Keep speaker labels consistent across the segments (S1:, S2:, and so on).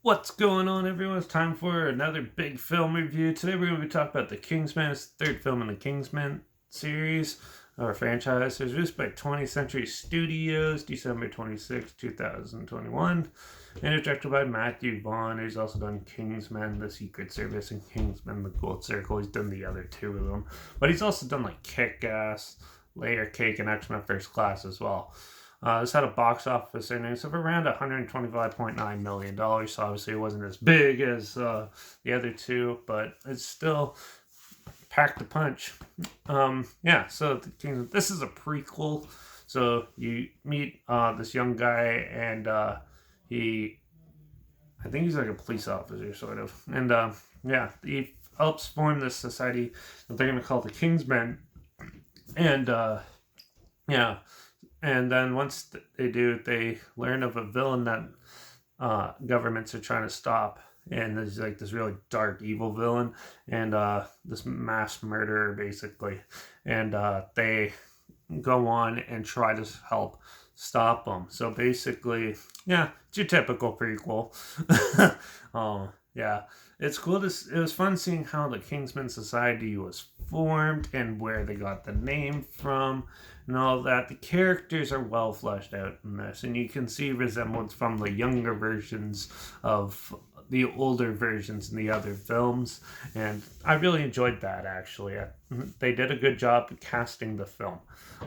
S1: What's going on, everyone? It's time for another big film review. Today we're going to be talking about The Kingsman. It's the third film in the Kingsman series or franchise. It was released by 20th Century Studios, December 26, 2021. And it's directed by Matthew Vaughn. He's also done Kingsman, The Secret Service, and Kingsman, The Gold Circle. He's done the other two of them. But he's also done like Kick-Ass, Layer Cake, and X-Men First Class as well. This had a box office earnings of around $125.9 million. So obviously it wasn't as big as the other two, but it's still packed a punch. So this is a prequel. So you meet this young guy, and I think he's like a police officer, sort of. And he helps form this society that they're going to call the Kingsmen. And yeah, and then once they do, they learn of a villain that governments are trying to stop. And there's like this really dark, evil villain, and this mass murderer, basically. And they go on and try to help stop them. So basically, yeah, it's your typical prequel. Yeah, it's cool. It was fun seeing how the Kingsman Society was formed and where they got the name from and all that. The characters are well fleshed out in this, and you can see resemblance from the younger versions of the older versions in the other films, and I really enjoyed that. Actually, they did a good job casting the film.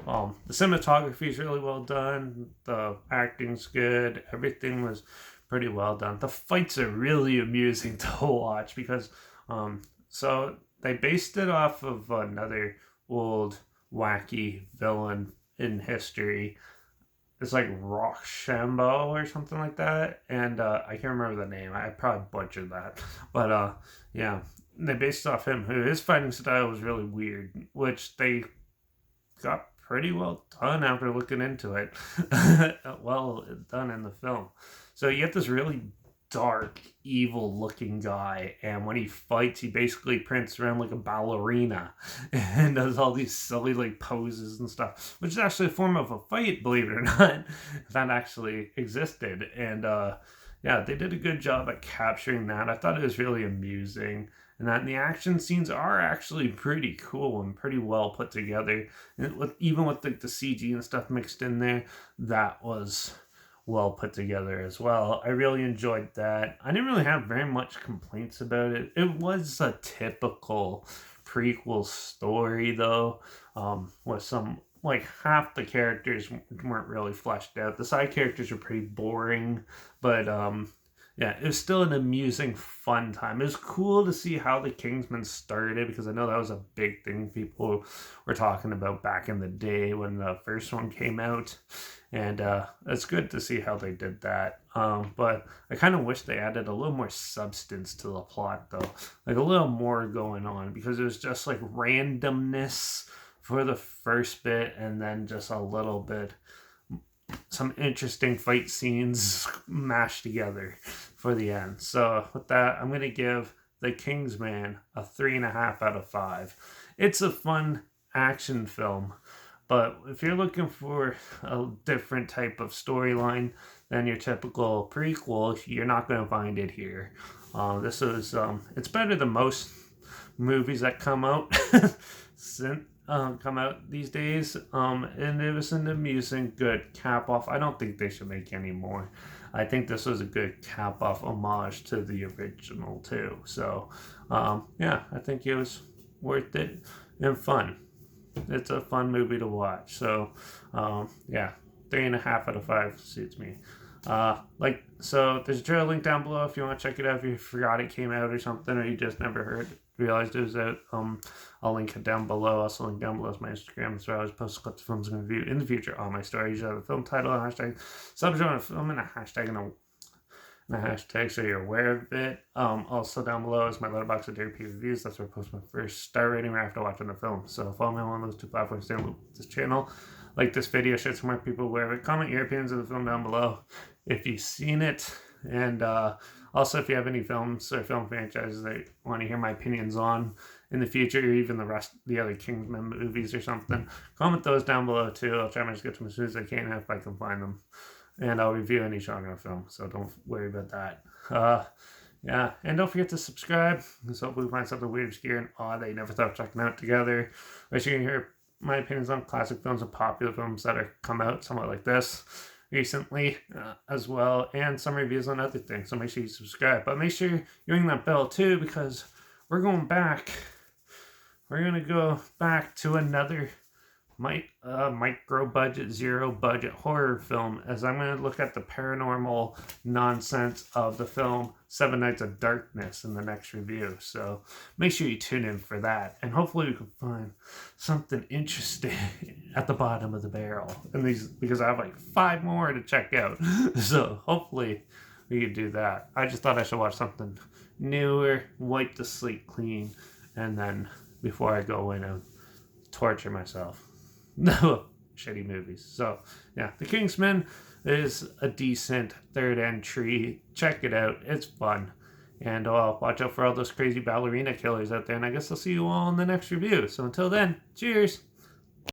S1: The cinematography is really well done. The acting's good. Everything was pretty well done. The fights are really amusing to watch because, so they based it off of another old wacky villain in history. It's like Rochambeau or something like that, and I can't remember the name. I probably butchered that, but yeah, they based off him. Who his fighting style was really weird, which they got pretty well done after looking into it. Well done in the film. So you get this really dark, evil looking guy, and when he fights, he basically prints around like a ballerina and does all these silly like poses and stuff, which is actually a form of a fight, believe it or not, that actually existed. And yeah, they did a good job at capturing that. I thought it was really amusing. And that the action scenes are actually pretty cool and pretty well put together. And even with the CG and stuff mixed in there, that was well put together as well. I really enjoyed that. I didn't really have very much complaints about it. It was a typical prequel story, though, with some like half the characters weren't really fleshed out. The side characters were pretty boring, but yeah, it was still an amusing, fun time. It was cool to see how the Kingsman started because I know that was a big thing people were talking about back in the day when the first one came out. And it's good to see how they did that. But I kind of wish they added a little more substance to the plot, though. Like a little more going on because it was just like randomness for the first bit and then just a little bit some interesting fight scenes mashed together for the end. So with that, I'm gonna give The Kingsman a 3.5 out of 5. It's a fun action film, but if you're looking for a different type of storyline than your typical prequel, you're not going to find it here. This is it's better than most movies that come out since come out these days. And it was an amusing, good cap off. I don't think they should make any more. I think this was a good cap off homage to the original too. So, yeah, I think it was worth it and fun. It's a fun movie to watch. So, yeah, 3.5 out of 5 suits me. So there's a trailer link down below if you want to check it out. If you forgot it came out or something, or you just never realized it was out. I'll link it down below. Also, link down below is my Instagram. That's where I always post clips of films I'm going to review in the future. All my stories have a film title, a hashtag, subgenre of film, and a hashtag, and a hashtag so you're aware of it. Also down below is my Letterbox of JP reviews. That's where I post my first star rating right after watching the film. So follow me on one of those two platforms down this channel. Like this video, share some more people aware of it. Comment your opinions of the film down below if you've seen it. And also, if you have any films or film franchises that you want to hear my opinions on in the future, or even the other Kingsman movies or something, comment those down below too. I'll try my best to get to them as soon as I can if I can find them. and I'll review any genre film, so don't worry about that. Yeah, and don't forget to subscribe, because hopefully we find something weird, obscure, and odd that you never thought of checking out together. Or you can hear my opinions on classic films and popular films that are come out somewhat like this recently as well, and some reviews on other things. So make sure you subscribe, but make sure you ring that bell too, because we're going back. We're gonna go back to another micro budget, zero budget horror film, as I'm going to look at the paranormal nonsense of the film Seven Nights of Darkness in the next review. So make sure you tune in for that, and hopefully we can find something interesting at the bottom of the barrel in these, because I have like 5 more to check out. So hopefully we can do that. I just thought I should watch something newer, wipe the slate clean, and then before I go in and torture myself. No shitty movies. So yeah, The Kingsman is a decent third entry. Check it out, it's fun, and watch out for all those crazy ballerina killers out there, and I guess I'll see you all in the next review. So until then, cheers.